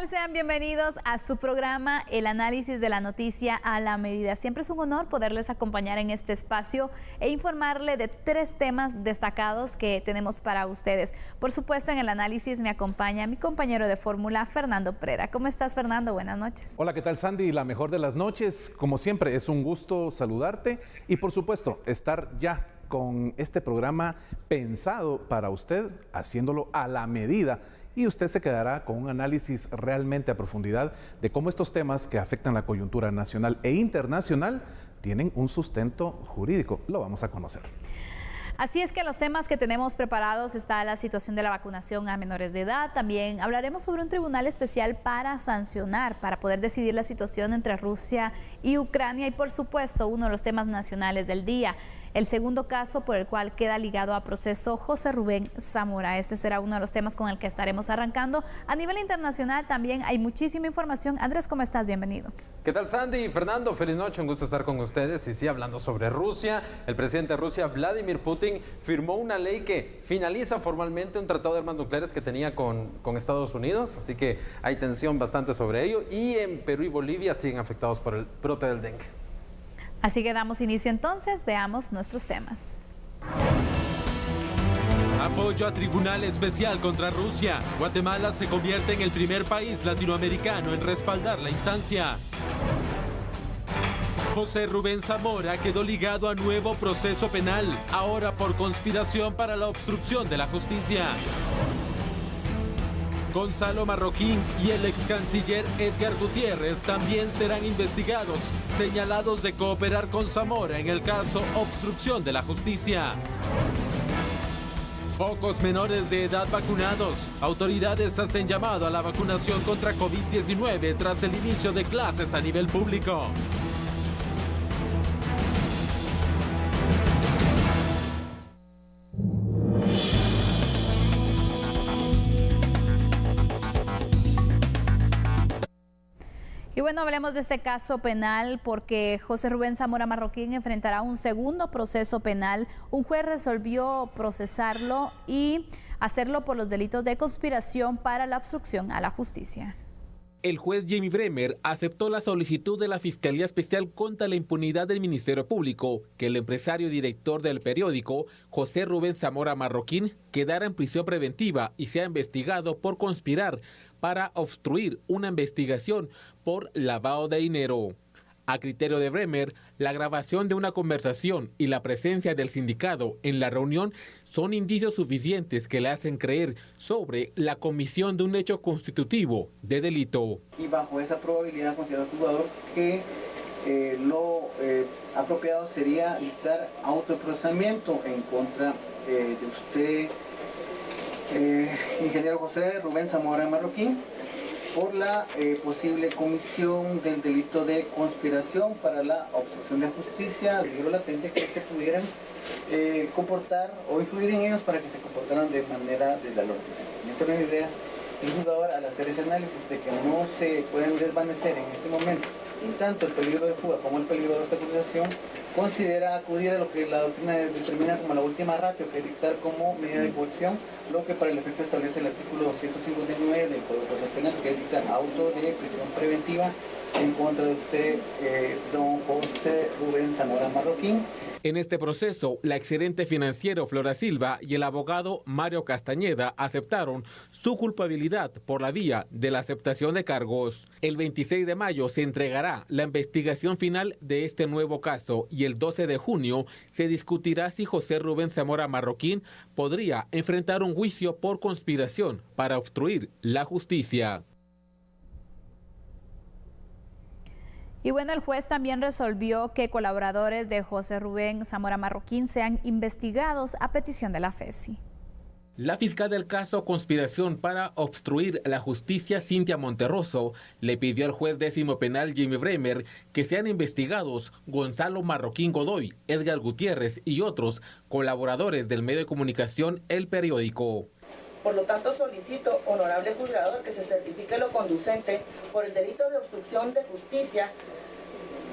tal? Sean bienvenidos a su programa El Análisis de la Noticia a la Medida. Siempre es un honor poderles acompañar en este espacio e informarle de 3 temas destacados que tenemos para ustedes. Por supuesto, en el análisis me acompaña mi compañero de fórmula, Fernando Prera. ¿Cómo estás, Fernando? Buenas noches. Hola, ¿qué tal, Sandy? La mejor de las noches. Como siempre, es un gusto saludarte y, por supuesto, estar ya con este programa pensado para usted, haciéndolo a la medida. Y usted se quedará con un análisis realmente a profundidad de cómo estos temas que afectan la coyuntura nacional e internacional tienen un sustento jurídico. Lo vamos a conocer. Así es que los temas que tenemos preparados está la situación de la vacunación a menores de edad. También hablaremos sobre un tribunal especial para sancionar, para poder decidir la situación entre Rusia y Ucrania. Y por supuesto, uno de los temas nacionales del día, el segundo caso por el cual queda ligado a proceso José Rubén Zamora. Este será uno de los temas con el que estaremos arrancando. A nivel internacional también hay muchísima información. Andrés, ¿cómo estás? Bienvenido. ¿Qué tal, Sandy? Fernando, feliz noche, un gusto estar con ustedes. Y sí, hablando sobre Rusia, el presidente de Rusia, Vladimir Putin, firmó una ley que finaliza formalmente un tratado de armas nucleares que tenía con Estados Unidos. Así que hay tensión bastante sobre ello. Y en Perú y Bolivia siguen afectados por el brote del dengue. Así que damos inicio entonces, veamos nuestros temas. Apoyo a tribunal especial contra Rusia. Guatemala se convierte en el primer país latinoamericano en respaldar la instancia. José Rubén Zamora quedó ligado a nuevo proceso penal, ahora por conspiración para la obstrucción de la justicia. Gonzalo Marroquín y el ex canciller Edgar Gutiérrez también serán investigados, señalados de cooperar con Zamora en el caso obstrucción de la justicia. Pocos menores de edad vacunados. Autoridades hacen llamado a la vacunación contra COVID-19 tras el inicio de clases a nivel público. Y bueno, hablemos de este caso penal porque José Rubén Zamora Marroquín enfrentará un segundo proceso penal. Un juez resolvió procesarlo y hacerlo por los delitos de conspiración para la obstrucción a la justicia. El juez Jamie Bremer aceptó la solicitud de la Fiscalía Especial contra la Impunidad del Ministerio Público que el empresario y director del periódico, José Rubén Zamora Marroquín, quedara en prisión preventiva y sea investigado por conspirar para obstruir una investigación por lavado de dinero. A criterio de Bremer, la grabación de una conversación y la presencia del sindicado en la reunión son indicios suficientes que le hacen creer sobre la comisión de un hecho constitutivo de delito. Y bajo esa probabilidad considera el juzgador que lo apropiado sería dictar autoprocesamiento en contra de usted, ingeniero José Rubén Zamora Marroquín, por la posible comisión del delito de conspiración para la obstrucción de justicia, peligro latente que se pudieran comportar o influir en ellos para que se comportaran de manera desvalorante. En estas son las ideas del juzgador al hacer ese análisis de que no se pueden desvanecer en este momento tanto el peligro de fuga como el peligro de obstaculización, considera acudir a lo que la doctrina determina como la última ratio, que es dictar como medida de coerción, lo que para el efecto establece el artículo 259 del Código Procesal Penal, que es dictar auto de prisión preventiva en contra de usted, don José Rubén Zamora Marroquín. En este proceso, la exgerente financiero Flora Silva y el abogado Mario Castañeda aceptaron su culpabilidad por la vía de la aceptación de cargos. El 26 de mayo se entregará la investigación final de este nuevo caso y el 12 de junio se discutirá si José Rubén Zamora Marroquín podría enfrentar un juicio por conspiración para obstruir la justicia. Y bueno, el juez también resolvió que colaboradores de José Rubén Zamora Marroquín sean investigados a petición de la FESI. La fiscal del caso Conspiración para obstruir la justicia, Cintia Monterroso, le pidió al juez décimo penal Jamie Bremer que sean investigados Gonzalo Marroquín Godoy, Edgar Gutiérrez y otros colaboradores del medio de comunicación El Periódico. Por lo tanto, solicito, honorable juzgador, que se certifique lo conducente por el delito de obstrucción de justicia,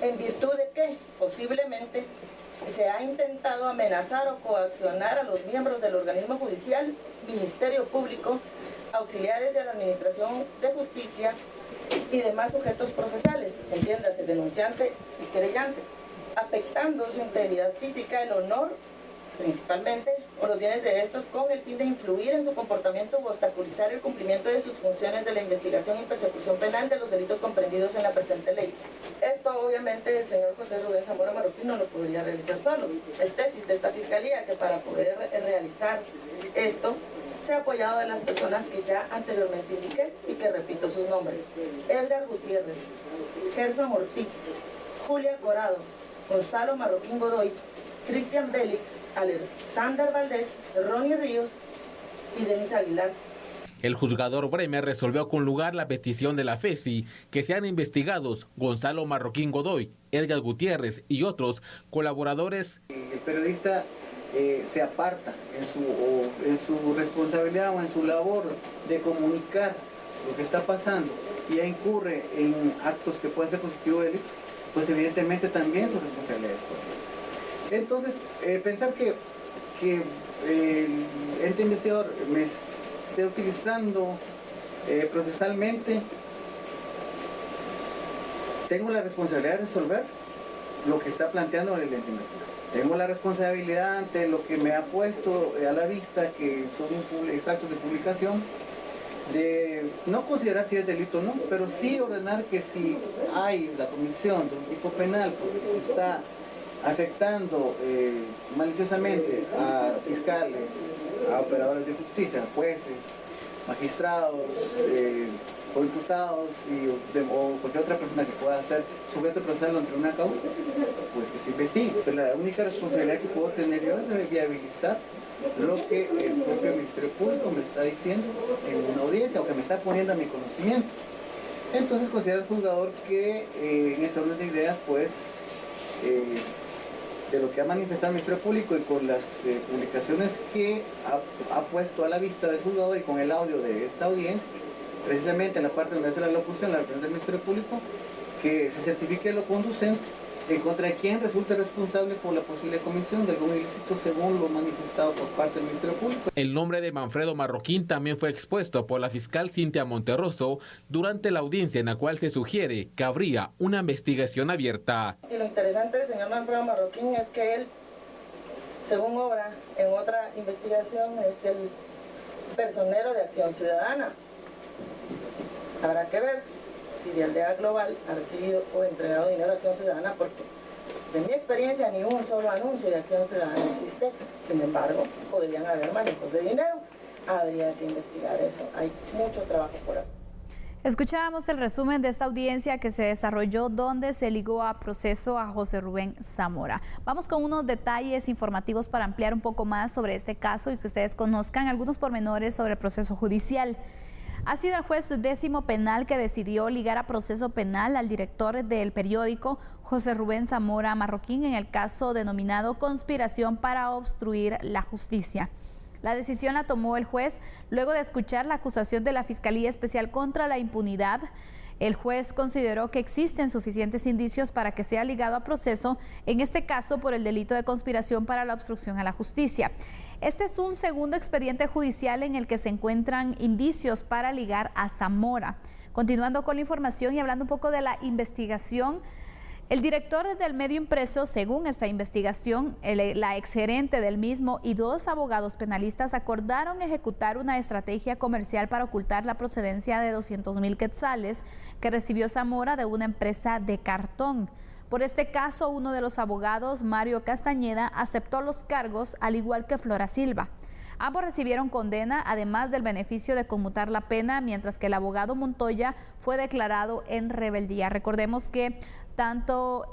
en virtud de que, posiblemente, se ha intentado amenazar o coaccionar a los miembros del organismo judicial, Ministerio Público, auxiliares de la Administración de Justicia y demás sujetos procesales, entiéndase, denunciante y querellante, afectando su integridad física, el honor, principalmente, o los bienes de estos, con el fin de influir en su comportamiento o obstaculizar el cumplimiento de sus funciones de la investigación y persecución penal de los delitos comprendidos en la presente ley. Esto, obviamente, el señor José Rubén Zamora Marroquín no lo podría realizar solo. Es tesis de esta Fiscalía que para poder realizar esto se ha apoyado de las personas que ya anteriormente indiqué y que repito sus nombres: Edgar Gutiérrez, Gerson Ortiz, Julia Corado, Gonzalo Marroquín Godoy, Cristian Bélix, Alexander Valdés, Ronnie Ríos y Denis Aguilar. El juzgador Bremer resolvió con lugar la petición de la FECI que sean investigados Gonzalo Marroquín Godoy, Edgar Gutiérrez y otros colaboradores. El periodista se aparta en su responsabilidad o en su labor de comunicar lo que está pasando y ya incurre en actos que pueden ser positivos de delitos, pues evidentemente también su responsabilidad es correcta. Entonces, pensar que el ente investigador me esté utilizando procesalmente, tengo la responsabilidad de resolver lo que está planteando el ente investigador. Tengo la responsabilidad ante lo que me ha puesto a la vista, que son extractos de publicación, de no considerar si es delito o no, pero sí ordenar que si hay la comisión de un tipo penal porque se está afectando maliciosamente a fiscales, a operadores de justicia, jueces, magistrados o imputados o cualquier otra persona que pueda ser sujeto procesal ante una causa, pues que se investigue. Pero la única responsabilidad que puedo tener yo es de viabilizar lo que el propio Ministerio Público me está diciendo en una audiencia o que me está poniendo a mi conocimiento. Entonces considera el juzgador que en ese orden de ideas, pues de lo que ha manifestado el Ministerio Público y con las publicaciones que ha puesto a la vista del juzgador y con el audio de esta audiencia, precisamente en la parte donde hace la locución, la representación del Ministerio Público, que se certifique lo conducente en contra de quien resulte responsable por la posible comisión de algún ilícito según lo manifestado por parte del Ministerio Público. El nombre de Manfredo Marroquín también fue expuesto por la fiscal Cintia Monterroso durante la audiencia en la cual se sugiere que habría una investigación abierta. Y lo interesante del señor Manfredo Marroquín es que él, según obra en otra investigación, es el personero de Acción Ciudadana. Habrá que ver si de Aldea Global ha recibido o entregado dinero a Acción Ciudadana, porque de mi experiencia ni un solo anuncio de Acción Ciudadana existe. Sin embargo, podrían haber manejos de dinero. Habría que investigar eso. Hay mucho trabajo por hacer. Escuchábamos el resumen de esta audiencia que se desarrolló donde se ligó a proceso a José Rubén Zamora. Vamos con unos detalles informativos para ampliar un poco más sobre este caso y que ustedes conozcan algunos pormenores sobre el proceso judicial. Ha sido el juez 10º penal que decidió ligar a proceso penal al director del periódico, José Rubén Zamora Marroquín, en el caso denominado conspiración para obstruir la justicia. La decisión la tomó el juez luego de escuchar la acusación de la Fiscalía Especial contra la Impunidad. El juez consideró que existen suficientes indicios para que sea ligado a proceso, en este caso por el delito de conspiración para la obstrucción a la justicia. Este es un segundo expediente judicial en el que se encuentran indicios para ligar a Zamora. Continuando con la información y hablando un poco de la investigación, el director del medio impreso, según esta investigación, la exgerente del mismo y 2 abogados penalistas acordaron ejecutar una estrategia comercial para ocultar la procedencia de 200,000 quetzales que recibió Zamora de una empresa de cartón. Por este caso, uno de los abogados, Mario Castañeda, aceptó los cargos, al igual que Flora Silva. Ambos recibieron condena, además del beneficio de conmutar la pena, mientras que el abogado Montoya fue declarado en rebeldía. Recordemos que tanto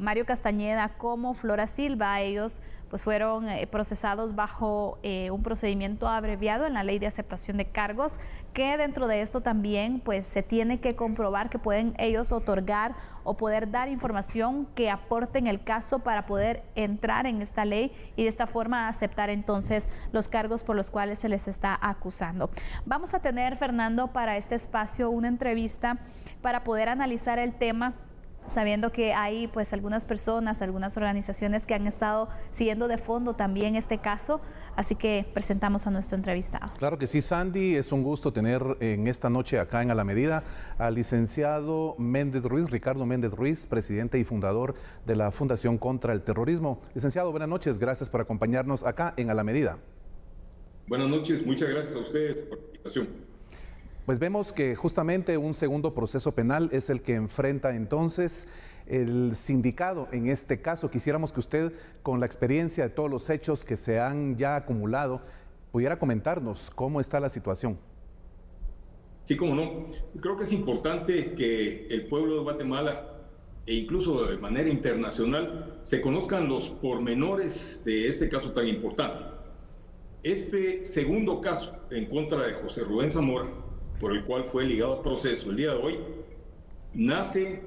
Mario Castañeda como Flora Silva, ellos pues fueron procesados bajo un procedimiento abreviado en la Ley de Aceptación de Cargos, que dentro de esto también pues se tiene que comprobar que pueden ellos otorgar o poder dar información que aporte en el caso para poder entrar en esta ley y de esta forma aceptar entonces los cargos por los cuales se les está acusando. Vamos a tener, Fernando, para este espacio una entrevista para poder analizar el tema sabiendo que hay pues algunas personas, algunas organizaciones que han estado siguiendo de fondo también este caso, así que presentamos a nuestro entrevistado. Claro que sí, Sandy, es un gusto tener en esta noche acá en A la Medida al licenciado Méndez Ruiz, Ricardo Méndez Ruiz, presidente y fundador de la Fundación contra el Terrorismo. Licenciado, buenas noches, gracias por acompañarnos acá en A la Medida. Buenas noches, muchas gracias a ustedes por la invitación. Pues vemos que justamente un segundo proceso penal es el que enfrenta entonces el sindicado en este caso. Quisiéramos que usted, con la experiencia de todos los hechos que se han ya acumulado, pudiera comentarnos cómo está la situación. Sí, cómo no. Creo que es importante que el pueblo de Guatemala e incluso de manera internacional se conozcan los pormenores de este caso tan importante. Este segundo caso en contra de José Rubén Zamora, por el cual fue ligado a proceso el día de hoy, nace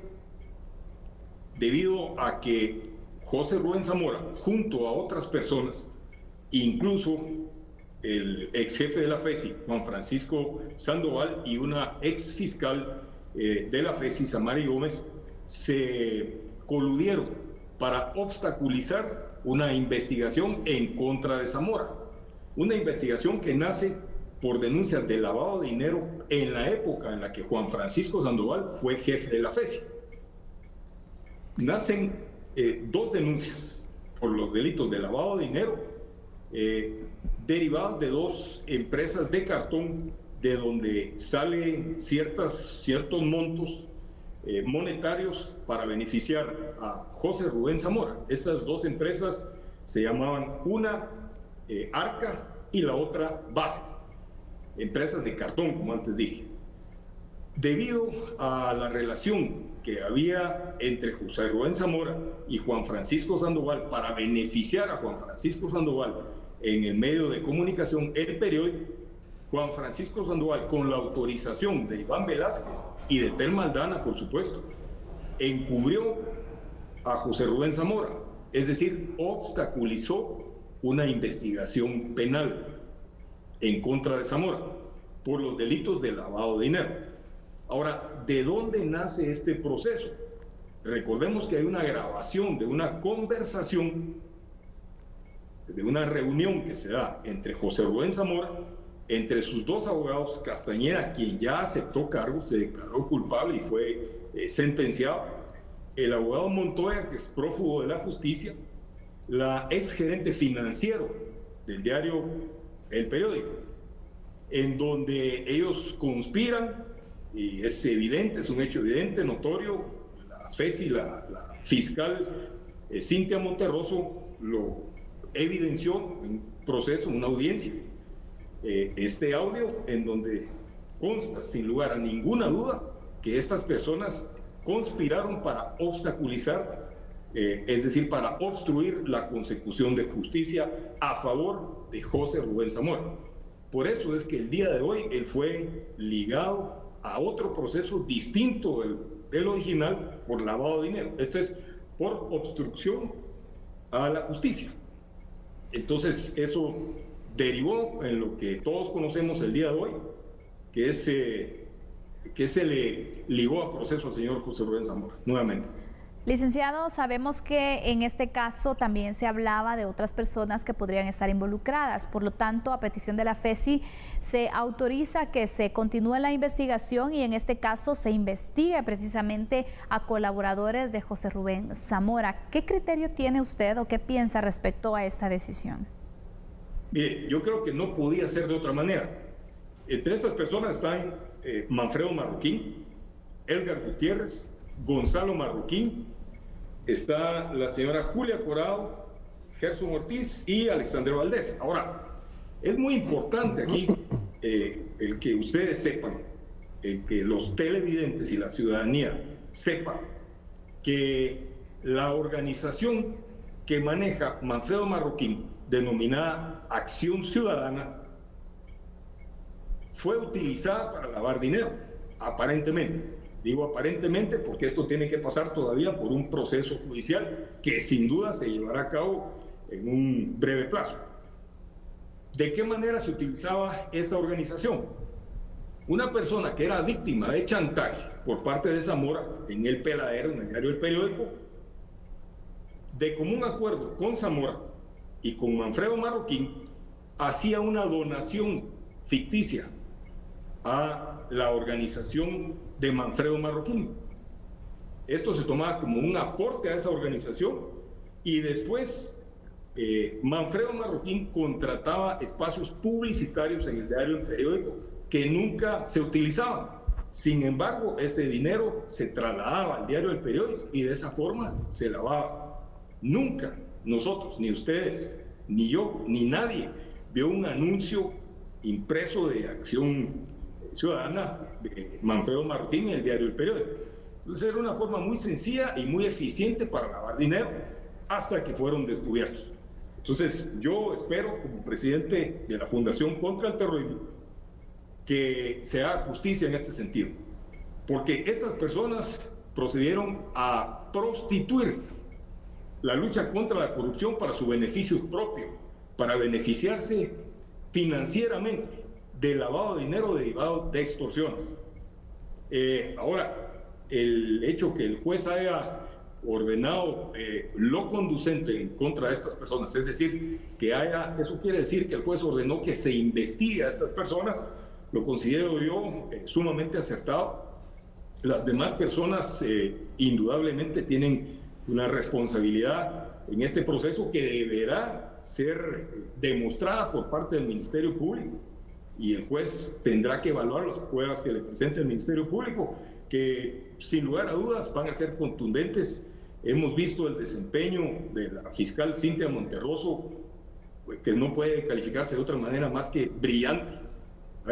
debido a que José Rubén Zamora, junto a otras personas, incluso el ex jefe de la FESI, Juan Francisco Sandoval, y una ex fiscal de la FESI, Samari Gómez, se coludieron para obstaculizar una investigación en contra de Zamora. Una investigación que nace por denuncias de lavado de dinero en la época en la que Juan Francisco Sandoval fue jefe de la FESI. Nacen dos denuncias por los delitos de lavado de dinero derivados de dos empresas de cartón de donde salen ciertos montos monetarios para beneficiar a José Rubén Zamora. Estas dos empresas se llamaban una Arca y la otra Base. Empresas de cartón, como antes dije. Debido a la relación que había entre José Rubén Zamora y Juan Francisco Sandoval para beneficiar a Juan Francisco Sandoval en el medio de comunicación El Periódico, Juan Francisco Sandoval, con la autorización de Iván Velázquez y de Telma Aldana, por supuesto, encubrió a José Rubén Zamora, es decir, obstaculizó una investigación penal en contra de Zamora por los delitos de lavado de dinero. Ahora, ¿de dónde nace este proceso? Recordemos que hay una grabación de una conversación, de una reunión que se da entre José Rubén Zamora, entre sus dos abogados, Castañeda, quien ya aceptó cargo, se declaró culpable y fue sentenciado, el abogado Montoya, que es prófugo de la justicia, la ex gerente financiero del diario El Periódico, en donde ellos conspiran, y es evidente, es un hecho evidente, notorio, la FESI, la fiscal Cintia Monterroso lo evidenció en un proceso, en una audiencia, este audio en donde consta sin lugar a ninguna duda que estas personas conspiraron para obstaculizar, es decir, para obstruir la consecución de justicia a favor de José Rubén Zamora. Por eso es que el día de hoy él fue ligado a otro proceso distinto del original por lavado de dinero. Esto es por obstrucción a la justicia. Entonces eso derivó en lo que todos conocemos el día de hoy, que se le ligó a proceso al señor José Rubén Zamora, nuevamente. Licenciado, sabemos que en este caso también se hablaba de otras personas que podrían estar involucradas. Por lo tanto, a petición de la FESI, se autoriza que se continúe la investigación y en este caso se investigue precisamente a colaboradores de José Rubén Zamora. ¿Qué criterio tiene usted o qué piensa respecto a esta decisión? Mire, yo creo que no podía ser de otra manera. Entre estas personas están Manfredo Marroquín, Edgar Gutiérrez, Gonzalo Marroquín, está la señora Julia Corado, Gerson Ortiz y Alexander Valdés. Ahora, es muy importante aquí el que ustedes sepan, el que los televidentes y la ciudadanía sepan que la organización que maneja Manfredo Marroquín, denominada Acción Ciudadana, fue utilizada para lavar dinero, aparentemente. Digo aparentemente porque esto tiene que pasar todavía por un proceso judicial que sin duda se llevará a cabo en un breve plazo. ¿De qué manera se utilizaba esta organización? una persona que era víctima de chantaje por parte de Zamora en El Peladero, en el diario El Periódico, de común acuerdo con Zamora y con Manfredo Marroquín, hacía una donación ficticia a la organización de Manfredo Marroquín. Esto se tomaba como un aporte a esa organización y después Manfredo Marroquín contrataba espacios publicitarios en el diario El Periódico que nunca se utilizaban. Sin embargo, ese dinero se trasladaba al diario El Periódico y de esa forma se lavaba. Nunca nosotros, ni ustedes, ni yo, ni nadie vio un anuncio impreso de Acción Ciudadana de Manfredo Marroquín en el diario El Periódico. Entonces era una forma muy sencilla y muy eficiente para lavar dinero hasta que fueron descubiertos. Entonces yo espero, como presidente de la Fundación contra el Terrorismo, que se haga justicia en este sentido, porque estas personas procedieron a prostituir la lucha contra la corrupción para su beneficio propio, para beneficiarse financieramente del lavado de dinero derivado de extorsiones. Ahora, el hecho que el juez haya ordenado lo conducente en contra de estas personas, es decir, eso quiere decir que el juez ordenó que se investigue a estas personas, lo considero yo sumamente acertado. Las demás personas indudablemente tienen una responsabilidad en este proceso que deberá ser demostrada por parte del Ministerio Público, y el juez tendrá que evaluar las pruebas que le presente el Ministerio Público, que sin lugar a dudas van a ser contundentes. Hemos visto el desempeño de la fiscal Cintia Monterroso, que no puede calificarse de otra manera más que brillante,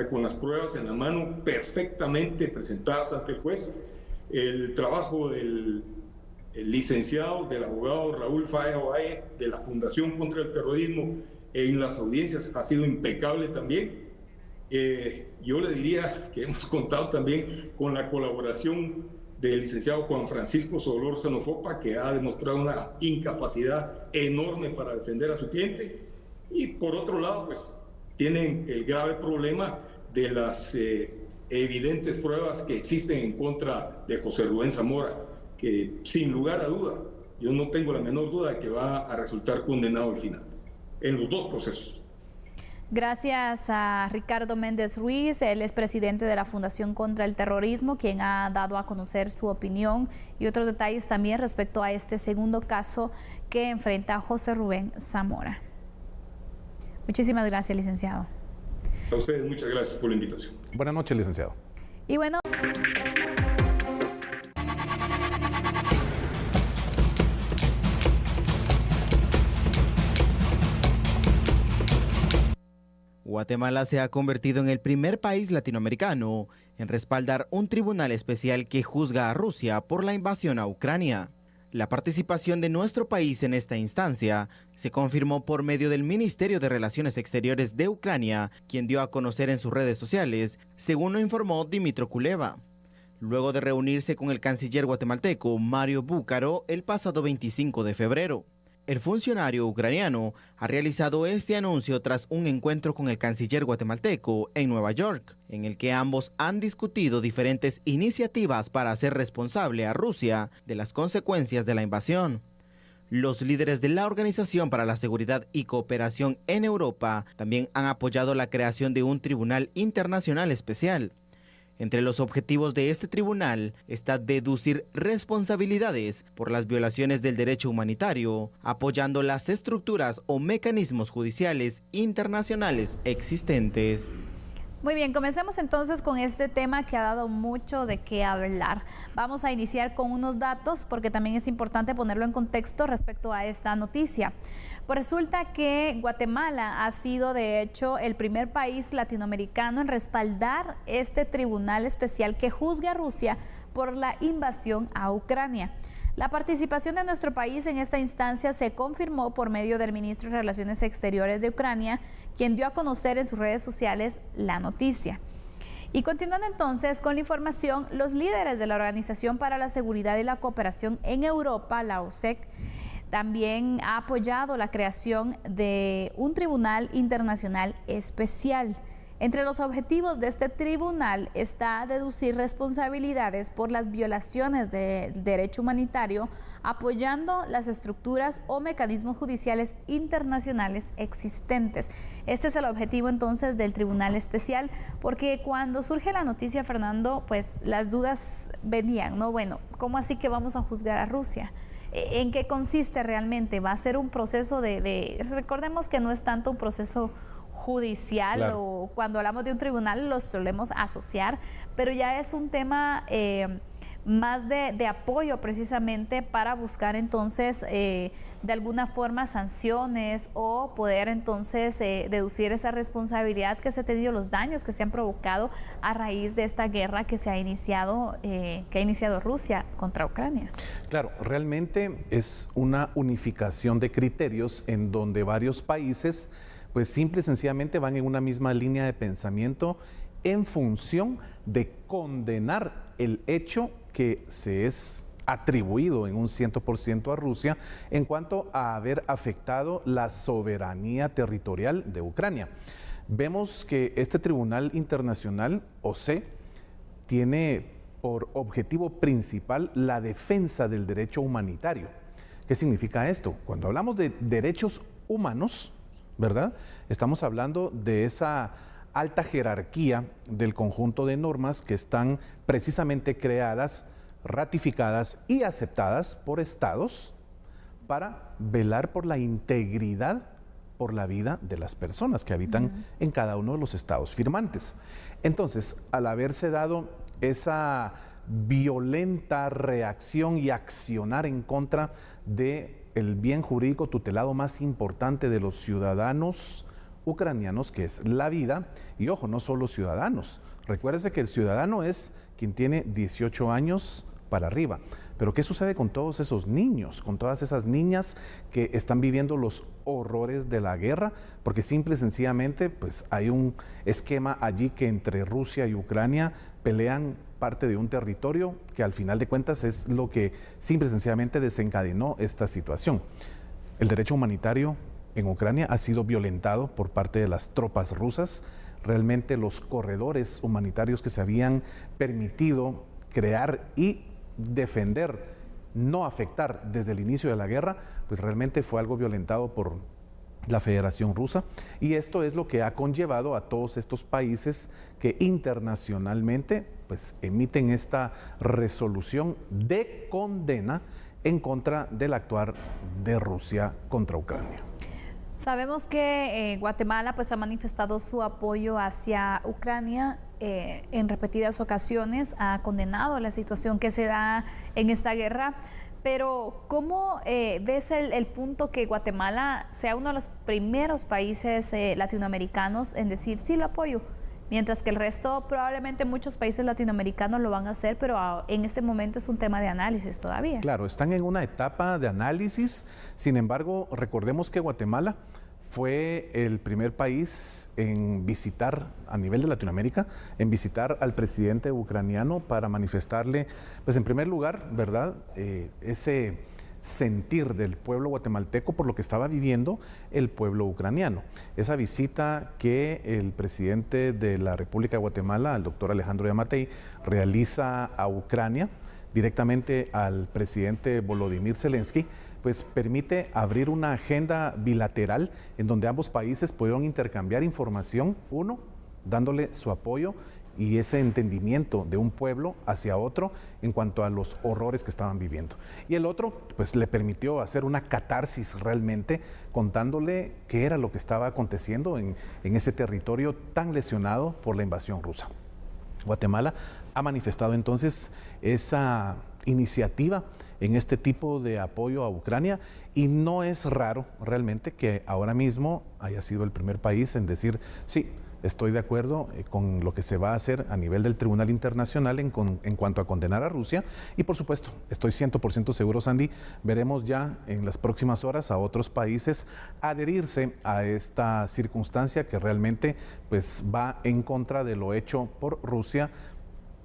con las pruebas en la mano perfectamente presentadas ante el juez. El trabajo del licenciado, del abogado Raúl Falla Ovalle, de la Fundación contra el Terrorismo, en las audiencias ha sido impecable también. Yo le diría que hemos contado también con la colaboración del licenciado Juan Francisco Solórzano Fopa, que ha demostrado una incapacidad enorme para defender a su cliente. Y por otro lado, pues tienen el grave problema de las evidentes pruebas que existen en contra de José Rubén Zamora, que sin lugar a duda, yo no tengo la menor duda de que va a resultar condenado al final, en los dos procesos. Gracias a Ricardo Méndez Ruiz, él es presidente de la Fundación contra el Terrorismo, quien ha dado a conocer su opinión y otros detalles también respecto a este segundo caso que enfrenta a José Rubén Zamora. Muchísimas gracias, licenciado. A ustedes muchas gracias por la invitación. Buenas noches, licenciado. Y bueno... Guatemala se ha convertido en el primer país latinoamericano en respaldar un tribunal especial que juzga a Rusia por la invasión a Ucrania. La participación de nuestro país en esta instancia se confirmó por medio del Ministerio de Relaciones Exteriores de Ucrania, quien dio a conocer en sus redes sociales, según lo informó Dmytro Kuleba, luego de reunirse con el canciller guatemalteco Mario Búcaro el pasado 25 de febrero. El funcionario ucraniano ha realizado este anuncio tras un encuentro con el canciller guatemalteco en Nueva York, en el que ambos han discutido diferentes iniciativas para hacer responsable a Rusia de las consecuencias de la invasión. Los líderes de la Organización para la Seguridad y Cooperación en Europa también han apoyado la creación de un tribunal internacional especial. Entre los objetivos de este tribunal está deducir responsabilidades por las violaciones del derecho humanitario, apoyando las estructuras o mecanismos judiciales internacionales existentes. Muy bien, comencemos entonces con este tema que ha dado mucho de qué hablar. Vamos a iniciar con unos datos porque también es importante ponerlo en contexto respecto a esta noticia. Pues resulta que Guatemala ha sido de hecho el primer país latinoamericano en respaldar este tribunal especial que juzga a Rusia por la invasión a Ucrania. La participación de nuestro país en esta instancia se confirmó por medio del ministro de Relaciones Exteriores de Ucrania, quien dio a conocer en sus redes sociales la noticia. Y continuando entonces con la información, los líderes de la Organización para la Seguridad y la Cooperación en Europa, la OSCE, también ha apoyado la creación de un tribunal internacional especial. Entre los objetivos de este tribunal está deducir responsabilidades por las violaciones del derecho humanitario, apoyando las estructuras o mecanismos judiciales internacionales existentes. Este es el objetivo entonces del Tribunal Especial, porque cuando surge la noticia, Fernando, pues las dudas venían, ¿no? Bueno, ¿cómo así que vamos a juzgar a Rusia? ¿En qué consiste realmente? ¿Va a ser un proceso recordemos que no es tanto un proceso judicial, claro, o cuando hablamos de un tribunal lo solemos asociar, pero ya es un tema más de apoyo precisamente para buscar entonces de alguna forma sanciones o poder entonces deducir esa responsabilidad que se ha tenido, los daños que se han provocado a raíz de esta guerra que se ha iniciado, que ha iniciado Rusia contra Ucrania. Claro, realmente es una unificación de criterios en donde varios países pues simple y sencillamente van en una misma línea de pensamiento en función de condenar el hecho que se es atribuido en un 100% a Rusia en cuanto a haber afectado la soberanía territorial de Ucrania. Vemos que este Tribunal Internacional, OSCE, tiene por objetivo principal la defensa del derecho humanitario. ¿Qué significa esto? Cuando hablamos de derechos humanos, ¿verdad? Estamos hablando de esa alta jerarquía del conjunto de normas que están precisamente creadas, ratificadas y aceptadas por estados para velar por la integridad, por la vida de las personas que habitan en cada uno de los estados firmantes. Entonces, al haberse dado esa violenta reacción y accionar en contra de el bien jurídico tutelado más importante de los ciudadanos ucranianos, que es la vida, y ojo, no solo ciudadanos. Recuérdese que el ciudadano es quien tiene 18 años para arriba. Pero ¿qué sucede con todos esos niños, con todas esas niñas que están viviendo los horrores de la guerra? Porque simple y sencillamente pues hay un esquema allí que entre Rusia y Ucrania pelean parte de un territorio que al final de cuentas es lo que simple y sencillamente desencadenó esta situación. El derecho humanitario en Ucrania ha sido violentado por parte de las tropas rusas. Realmente los corredores humanitarios que se habían permitido crear y defender, no afectar desde el inicio de la guerra, pues realmente fue algo violentado por la Federación Rusa, y esto es lo que ha conllevado a todos estos países que internacionalmente pues emiten esta resolución de condena en contra del actuar de Rusia contra Ucrania. Sabemos que Guatemala pues ha manifestado su apoyo hacia Ucrania en repetidas ocasiones, ha condenado la situación que se da en esta guerra. Pero ¿cómo ves el punto que Guatemala sea uno de los primeros países latinoamericanos en decir sí lo apoyo? Mientras que el resto, probablemente muchos países latinoamericanos lo van a hacer, pero en este momento es un tema de análisis todavía. Claro, están en una etapa de análisis. Sin embargo, recordemos que Guatemala fue el primer país en visitar, a nivel de Latinoamérica, en visitar al presidente ucraniano para manifestarle, pues en primer lugar, ¿verdad?, ese sentir del pueblo guatemalteco por lo que estaba viviendo el pueblo ucraniano. Esa visita que el presidente de la República de Guatemala, el doctor Alejandro Yamatei, realiza a Ucrania, directamente al presidente Volodymyr Zelensky, pues permite abrir una agenda bilateral en donde ambos países pudieron intercambiar información, uno, dándole su apoyo y ese entendimiento de un pueblo hacia otro en cuanto a los horrores que estaban viviendo. Y el otro, pues le permitió hacer una catarsis realmente, contándole qué era lo que estaba aconteciendo en ese territorio tan lesionado por la invasión rusa. Guatemala ha manifestado entonces esa iniciativa en este tipo de apoyo a Ucrania, y no es raro realmente que ahora mismo haya sido el primer país en decir sí, estoy de acuerdo con lo que se va a hacer a nivel del Tribunal Internacional en cuanto a condenar a Rusia, y por supuesto, estoy 100% seguro, Sandy, veremos ya en las próximas horas a otros países adherirse a esta circunstancia que realmente pues va en contra de lo hecho por Rusia,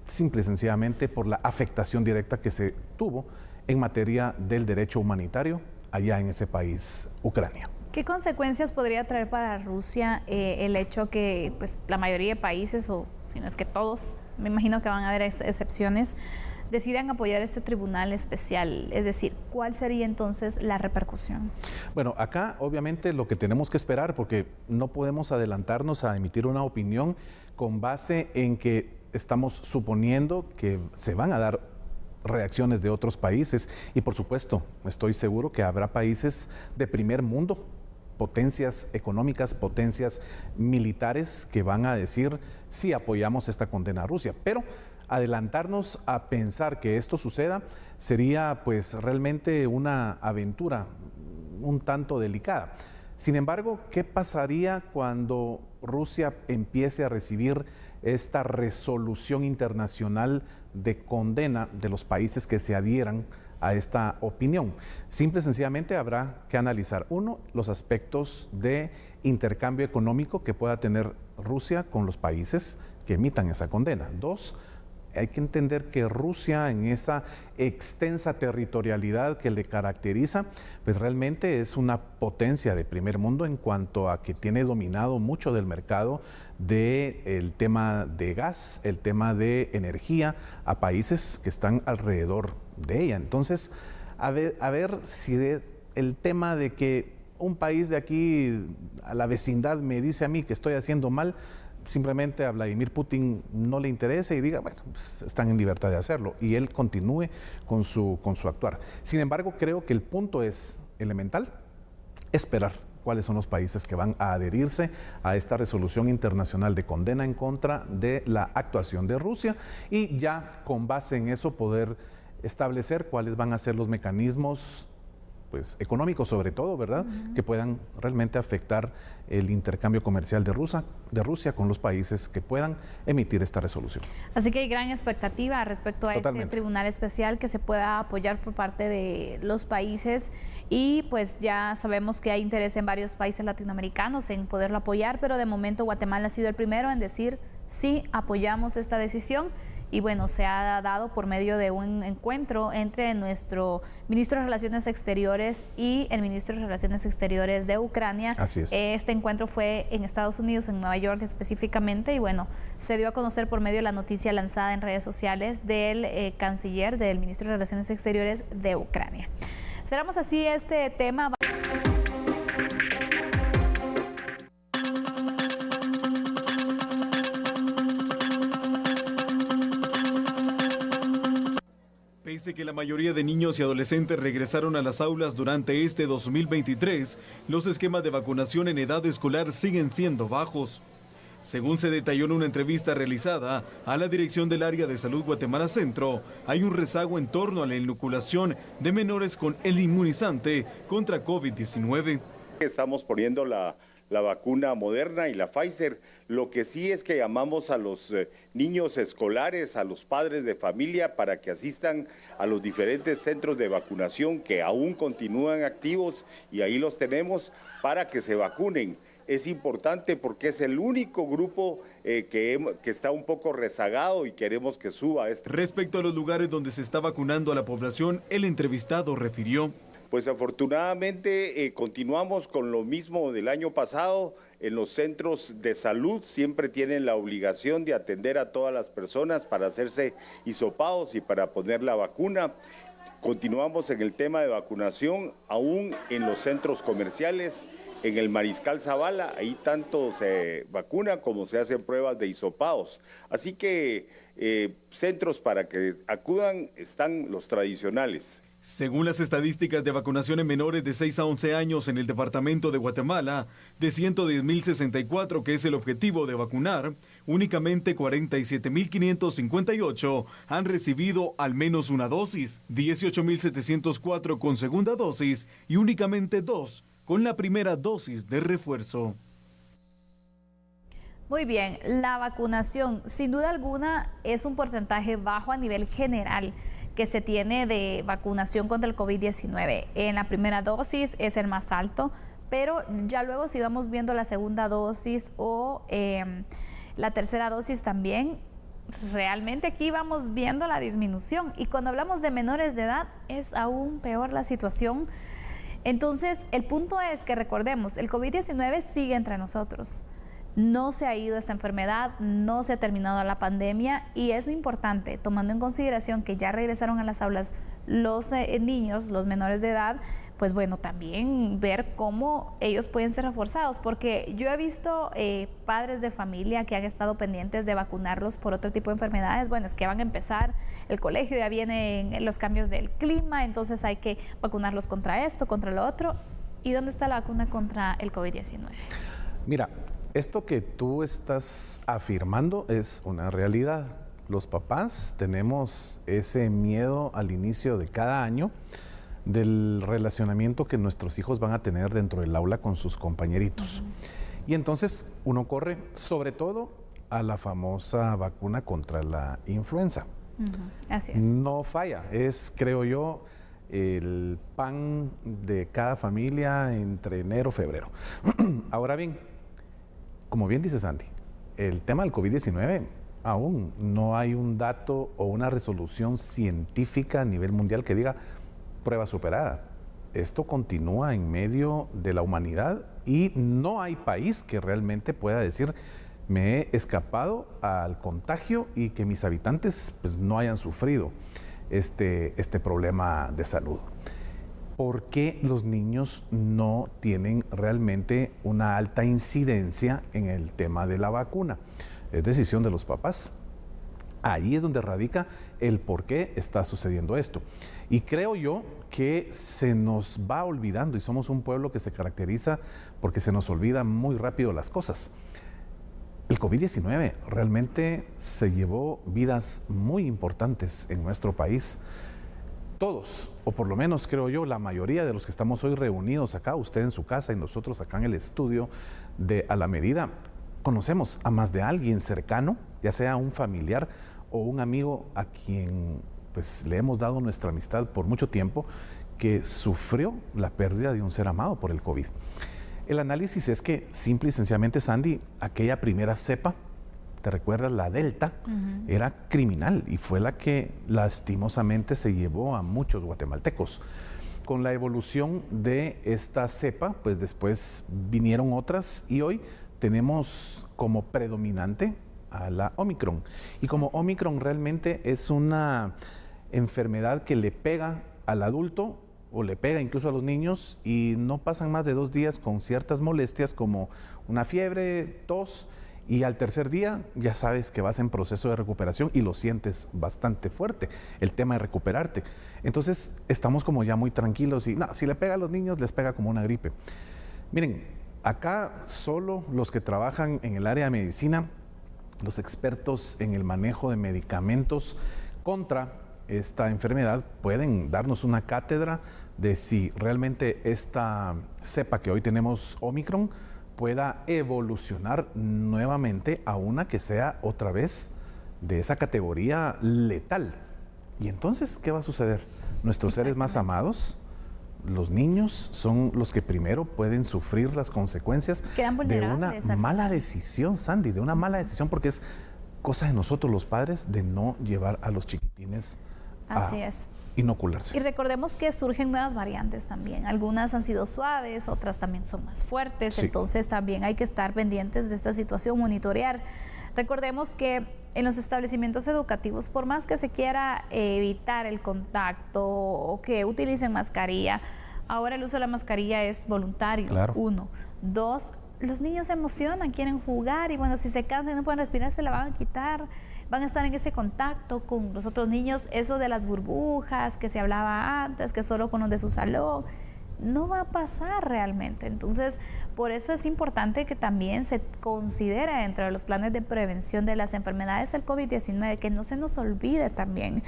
simple y sencillamente por la afectación directa que se tuvo en materia del derecho humanitario allá en ese país, Ucrania. ¿Qué consecuencias podría traer para Rusia el hecho que pues, la mayoría de países, o si no es que todos, me imagino que van a haber excepciones, decidan apoyar este tribunal especial? Es decir, ¿cuál sería entonces la repercusión? Bueno, acá obviamente lo que tenemos que esperar, porque no podemos adelantarnos a emitir una opinión con base en que estamos suponiendo que se van a dar reacciones de otros países, y por supuesto estoy seguro que habrá países de primer mundo, potencias económicas, potencias militares, que van a decir sí, apoyamos esta condena a Rusia, pero adelantarnos a pensar que esto suceda sería pues realmente una aventura un tanto delicada. Sin embargo, ¿qué pasaría cuando Rusia empiece a recibir esta resolución internacional de condena de los países que se adhieran a esta opinión? Simple y sencillamente habrá que analizar, uno, los aspectos de intercambio económico que pueda tener Rusia con los países que emitan esa condena. Dos, hay que entender que Rusia, en esa extensa territorialidad que le caracteriza, pues realmente es una potencia de primer mundo en cuanto a que tiene dominado mucho del mercado del tema de gas, el tema de energía, a países que están alrededor de ella. Entonces, a ver si el tema de que un país de aquí a la vecindad me dice a mí que estoy haciendo mal, simplemente a Vladimir Putin no le interesa y diga, bueno, pues están en libertad de hacerlo, y él continúe con su actuar. Sin embargo, creo que el punto es elemental, esperar cuáles son los países que van a adherirse a esta resolución internacional de condena en contra de la actuación de Rusia, y ya con base en eso poder establecer cuáles van a ser los mecanismos pues, económicos sobre todo, ¿verdad? Que puedan realmente afectar el intercambio comercial de Rusia con los países que puedan emitir esta resolución. Así que hay gran expectativa respecto a este tribunal especial que se pueda apoyar por parte de los países, y pues ya sabemos que hay interés en varios países latinoamericanos en poderlo apoyar, pero de momento Guatemala ha sido el primero en decir sí, apoyamos esta decisión. Y bueno, se ha dado por medio de un encuentro entre nuestro ministro de Relaciones Exteriores y el ministro de Relaciones Exteriores de Ucrania. Así es. Este encuentro fue en Estados Unidos, en Nueva York específicamente, y bueno, se dio a conocer por medio de la noticia lanzada en redes sociales del canciller, del ministro de Relaciones Exteriores de Ucrania. Cerramos así este tema. Pese que la mayoría de niños y adolescentes regresaron a las aulas durante este 2023, los esquemas de vacunación en edad escolar siguen siendo bajos. Según se detalló en una entrevista realizada a la dirección del Área de Salud Guatemala Centro, hay un rezago en torno a la inoculación de menores con el inmunizante contra COVID-19. Estamos poniendo la vacuna Moderna y la Pfizer. Lo que sí es que llamamos a los niños escolares, a los padres de familia, para que asistan a los diferentes centros de vacunación que aún continúan activos, y ahí los tenemos para que se vacunen. Es importante porque es el único grupo que está un poco rezagado y queremos que suba. Respecto a los lugares donde se está vacunando a la población, el entrevistado refirió: pues afortunadamente continuamos con lo mismo del año pasado. En los centros de salud siempre tienen la obligación de atender a todas las personas para hacerse hisopados y para poner la vacuna. Continuamos en el tema de vacunación, aún en los centros comerciales. En el Mariscal Zavala, ahí tanto se vacuna como se hacen pruebas de hisopados. Así que centros para que acudan están los tradicionales. Según las estadísticas de vacunación en menores de 6 a 11 años en el departamento de Guatemala, de 110.064 que es el objetivo de vacunar, únicamente 47.558 han recibido al menos una dosis, 18.704 con segunda dosis y únicamente 2 con la primera dosis de refuerzo. Muy bien, la vacunación sin duda alguna es un porcentaje bajo a nivel general que se tiene de vacunación contra el COVID-19. En la primera dosis es el más alto, pero ya luego si vamos viendo la segunda dosis o la tercera dosis también, realmente aquí vamos viendo la disminución. Y cuando hablamos de menores de edad es aún peor la situación. Entonces, el punto es que recordemos, el COVID-19 sigue entre nosotros. No se ha ido esta enfermedad, no se ha terminado la pandemia y es importante, tomando en consideración que ya regresaron a las aulas los niños, los menores de edad, pues bueno, también ver cómo ellos pueden ser reforzados, porque yo he visto padres de familia que han estado pendientes de vacunarlos por otro tipo de enfermedades. Bueno, es que van a empezar el colegio, ya vienen los cambios del clima, entonces hay que vacunarlos contra esto, contra lo otro. ¿Y dónde está la vacuna contra el COVID-19? Mira, esto que tú estás afirmando es una realidad. Los papás tenemos ese miedo al inicio de cada año del relacionamiento que nuestros hijos van a tener dentro del aula con sus compañeritos. Y entonces uno corre sobre todo a la famosa vacuna contra la influenza. Así es. No falla, es, creo yo, el pan de cada familia entre enero y febrero. Ahora bien, como bien dice Sandy, el tema del COVID-19 aún no hay un dato o una resolución científica a nivel mundial que diga prueba superada. Esto continúa en medio de la humanidad y no hay país que realmente pueda decir me he escapado al contagio y que mis habitantes pues, no hayan sufrido este problema de salud. ¿Por qué los niños no tienen realmente una alta incidencia en el tema de la vacuna? Es decisión de los papás. Ahí es donde radica el por qué está sucediendo esto. Y creo yo que se nos va olvidando y somos un pueblo que se caracteriza porque se nos olvida muy rápido las cosas. El COVID-19 realmente se llevó vidas muy importantes en nuestro país. Todos, o por lo menos creo yo, la mayoría de los que estamos hoy reunidos acá, usted en su casa y nosotros acá en el estudio de A la Medida, conocemos a más de alguien cercano, ya sea un familiar o un amigo a quien pues, le hemos dado nuestra amistad por mucho tiempo, que sufrió la pérdida de un ser amado por el COVID. El análisis es que, simple y sencillamente, Sandy, aquella primera cepa, ¿te recuerdas? La Delta, era criminal y fue la que lastimosamente se llevó a muchos guatemaltecos. Con la evolución de esta cepa, pues después vinieron otras y hoy tenemos como predominante a la Omicron. Y como Omicron realmente es una enfermedad que le pega al adulto o le pega incluso a los niños y no pasan más de 2 días con ciertas molestias como una fiebre, tos, y al tercer día ya sabes que vas en proceso de recuperación y lo sientes bastante fuerte, el tema de recuperarte. Entonces estamos como ya muy tranquilos y no, si le pega a los niños les pega como una gripe. Miren, acá solo los que trabajan en el área de medicina, los expertos en el manejo de medicamentos contra esta enfermedad pueden darnos una cátedra de si realmente esta cepa que hoy tenemos, Omicron, pueda evolucionar nuevamente a una que sea otra vez de esa categoría letal. Y entonces, ¿qué va a suceder? Nuestros seres más amados, los niños, son los que primero pueden sufrir las consecuencias de una mala decisión, Sandy, de una mala decisión, porque es cosa de nosotros los padres de no llevar a los chiquitines a inocularse. Y recordemos que surgen nuevas variantes también. Algunas han sido suaves, otras también son más fuertes, entonces también hay que estar pendientes de esta situación, monitorear. Recordemos que en los establecimientos educativos, por más que se quiera evitar el contacto o que utilicen mascarilla, ahora el uso de la mascarilla es voluntario, 1. 2, los niños se emocionan, quieren jugar y bueno, si se cansan y no pueden respirar, se la van a quitar. Van a estar en ese contacto con los otros niños. Eso de las burbujas que se hablaba antes, que solo con los de su salón, no va a pasar realmente. Entonces, por eso es importante que también se considere dentro de los planes de prevención de las enfermedades el COVID-19, que no se nos olvide también.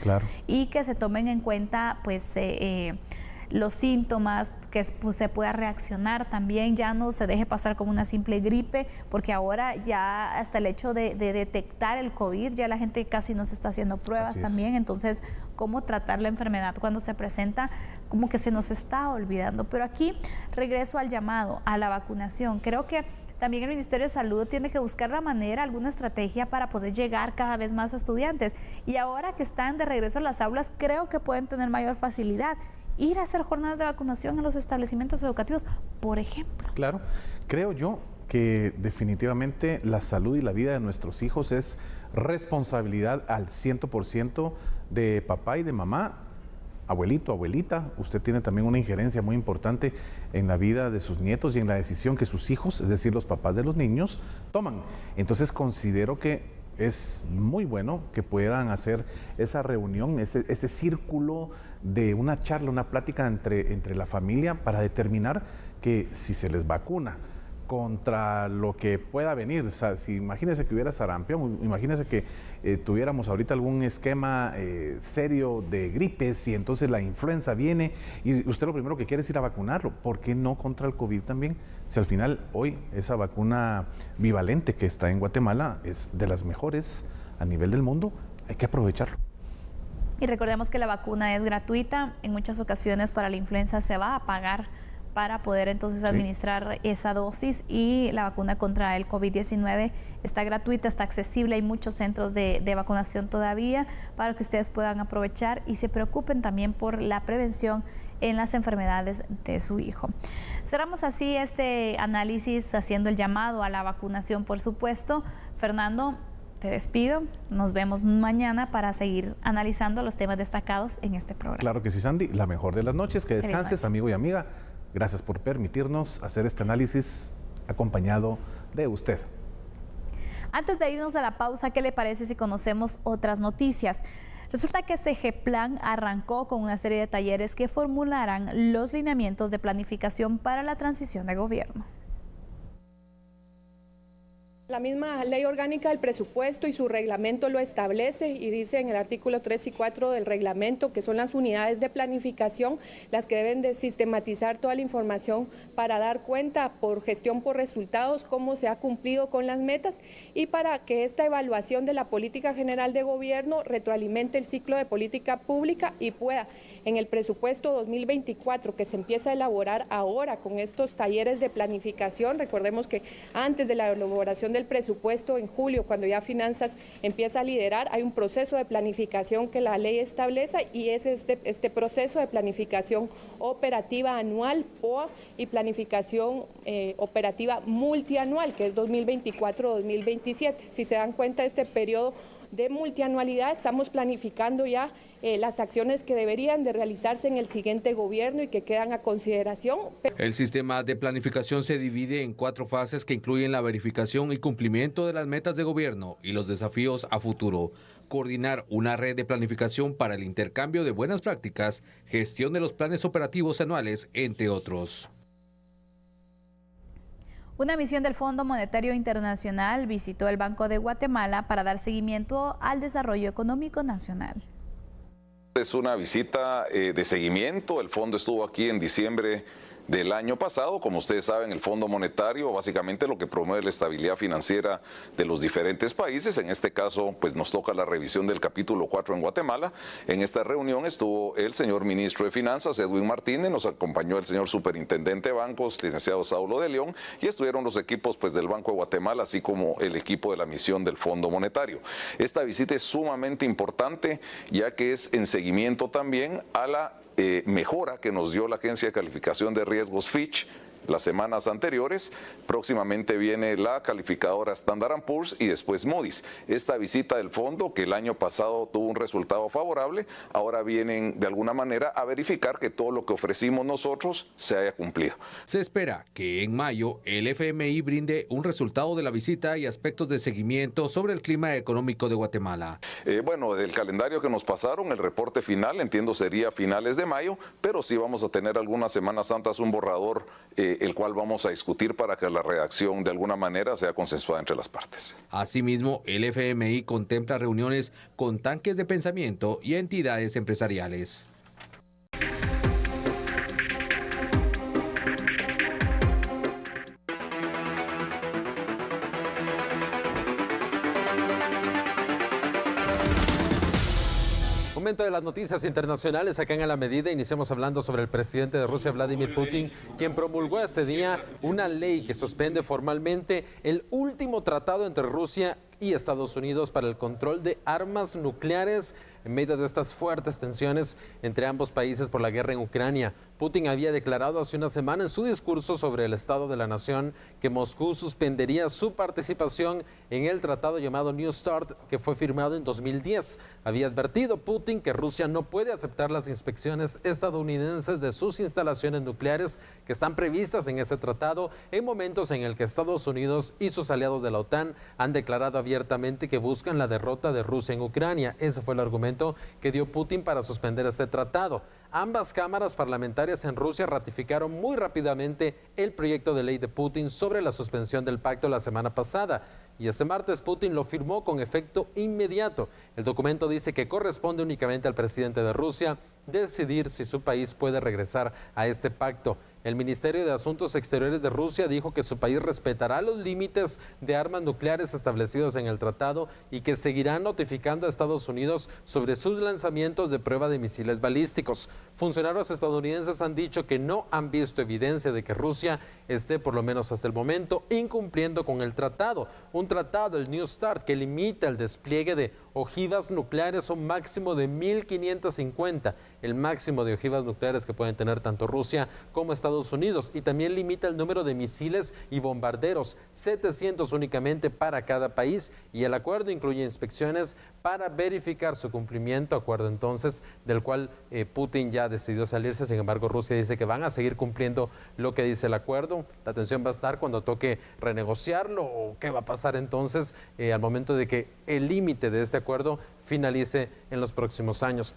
Y que se tomen en cuenta, pues, los síntomas, que pues, se pueda reaccionar también, ya no se deje pasar como una simple gripe, porque ahora ya hasta el hecho de detectar el COVID, ya la gente casi no se está haciendo pruebas también, entonces cómo tratar la enfermedad cuando se presenta, como que se nos está olvidando. Pero aquí regreso al llamado, a la vacunación. Creo que también el Ministerio de Salud tiene que buscar la manera, alguna estrategia para poder llegar cada vez más a estudiantes. Y ahora que están de regreso a las aulas, creo que pueden tener mayor facilidad. ir a hacer jornadas de vacunación en los establecimientos educativos, por ejemplo. Claro, creo yo que definitivamente la salud y la vida de nuestros hijos es responsabilidad al 100% de papá y de mamá. Abuelito, abuelita, usted tiene también una injerencia muy importante en la vida de sus nietos y en la decisión que sus hijos, es decir, los papás de los niños, toman. Entonces considero que es muy bueno que puedan hacer esa reunión, ese círculo de una charla, una plática entre la familia para determinar que si se les vacuna contra lo que pueda venir. O sea, si imagínense que hubiera sarampión, imagínense que tuviéramos ahorita algún esquema serio de gripes y entonces la influenza viene y usted lo primero que quiere es ir a vacunarlo. ¿Por qué no contra el COVID también? Si al final hoy esa vacuna bivalente que está en Guatemala es de las mejores a nivel del mundo, hay que aprovecharlo. Y recordemos que la vacuna es gratuita, en muchas ocasiones para la influenza se va a pagar para poder entonces administrar esa dosis, y la vacuna contra el COVID-19 está gratuita, está accesible, hay muchos centros de vacunación todavía para que ustedes puedan aprovechar y se preocupen también por la prevención en las enfermedades de su hijo. Cerramos así este análisis haciendo el llamado a la vacunación, por supuesto. Fernando, te despido, nos vemos mañana para seguir analizando los temas destacados en este programa. Claro que sí, Sandy, la mejor de las noches, que descanses, amigo y amiga. Gracias por permitirnos hacer este análisis acompañado de usted. Antes de irnos a la pausa, ¿qué le parece si conocemos otras noticias? Resulta que CEGEPLAN arrancó con una serie de talleres que formularán los lineamientos de planificación para la transición de gobierno. La misma ley orgánica del presupuesto y su reglamento lo establece y dice en el artículo 3 y 4 del reglamento que son las unidades de planificación las que deben de sistematizar toda la información para dar cuenta por gestión por resultados cómo se ha cumplido con las metas y para que esta evaluación de la política general de gobierno retroalimente el ciclo de política pública y pueda en el presupuesto 2024 que se empieza a elaborar ahora con estos talleres de planificación. Recordemos que antes de la elaboración del presupuesto en julio, cuando ya Finanzas empieza a liderar, hay un proceso de planificación que la ley establece y es este proceso de planificación operativa anual, POA, y planificación operativa multianual, que es 2024-2027. Si se dan cuenta, este periodo de multianualidad estamos planificando ya las acciones que deberían de realizarse en el siguiente gobierno y que quedan a consideración. El sistema de planificación se divide en 4 fases que incluyen la verificación y cumplimiento de las metas de gobierno y los desafíos a futuro. Coordinar una red de planificación para el intercambio de buenas prácticas, gestión de los planes operativos anuales, entre otros. Una misión del Fondo Monetario Internacional visitó el Banco de Guatemala para dar seguimiento al desarrollo económico nacional. Es una visita de seguimiento. El fondo estuvo aquí en diciembre del año pasado. Como ustedes saben, el Fondo Monetario básicamente lo que promueve la estabilidad financiera de los diferentes países. En este caso, pues nos toca la revisión del capítulo 4 en Guatemala. En esta reunión estuvo el señor ministro de Finanzas, Edwin Martínez, nos acompañó el señor superintendente de bancos, licenciado Saulo de León, y estuvieron los equipos pues del Banco de Guatemala, así como el equipo de la misión del Fondo Monetario. Esta visita es sumamente importante, ya que es en seguimiento también a la mejora que nos dio la Agencia de Calificación de Riesgos Fitch las semanas anteriores. Próximamente viene la calificadora Standard & Poor's y después Moody's. Esta visita del fondo, que el año pasado tuvo un resultado favorable, ahora vienen de alguna manera a verificar que todo lo que ofrecimos nosotros se haya cumplido. Se espera que en mayo el FMI brinde un resultado de la visita y aspectos de seguimiento sobre el clima económico de Guatemala. Bueno, del calendario que nos pasaron, el reporte final, entiendo, sería finales de mayo, pero sí vamos a tener algunas Semanas Santas un borrador el cual vamos a discutir para que la redacción de alguna manera sea consensuada entre las partes. Asimismo, el FMI contempla reuniones con tanques de pensamiento y entidades empresariales. Momento de las noticias internacionales acá en A la Medida. Iniciamos hablando sobre el presidente de Rusia, Vladimir Putin, quien promulgó este día una ley que suspende formalmente el último tratado entre Rusia y Estados Unidos para el control de armas nucleares en medio de estas fuertes tensiones entre ambos países por la guerra en Ucrania. Putin había declarado hace una semana en su discurso sobre el estado de la nación que Moscú suspendería su participación en el tratado llamado New START, que fue firmado en 2010. Había advertido Putin que Rusia no puede aceptar las inspecciones estadounidenses de sus instalaciones nucleares que están previstas en ese tratado en momentos en el que Estados Unidos y sus aliados de la OTAN han declarado abiertamente que buscan la derrota de Rusia en Ucrania. Ese fue el argumento que dio Putin para suspender este tratado. Ambas cámaras parlamentarias en Rusia ratificaron muy rápidamente el proyecto de ley de Putin sobre la suspensión del pacto la semana pasada. Y este martes Putin lo firmó con efecto inmediato. El documento dice que corresponde únicamente al presidente de Rusia decidir si su país puede regresar a este pacto. El Ministerio de Asuntos Exteriores de Rusia dijo que su país respetará los límites de armas nucleares establecidos en el tratado y que seguirá notificando a Estados Unidos sobre sus lanzamientos de prueba de misiles balísticos. Funcionarios estadounidenses han dicho que no han visto evidencia de que Rusia esté, por lo menos hasta el momento, incumpliendo con el tratado. Un tratado, el New START, que limita el despliegue de ojivas nucleares a un máximo de 1.550, el máximo de ojivas nucleares que pueden tener tanto Rusia como Estados Unidos, y también limita el número de misiles y bombarderos, 700 únicamente para cada país, y el acuerdo incluye inspecciones para verificar su cumplimiento, acuerdo entonces del cual Putin ya decidió salirse. Sin embargo, Rusia dice que van a seguir cumpliendo lo que dice el acuerdo. La atención va a estar cuando toque renegociarlo o qué va a pasar entonces al momento de que el límite de este acuerdo finalice en los próximos años.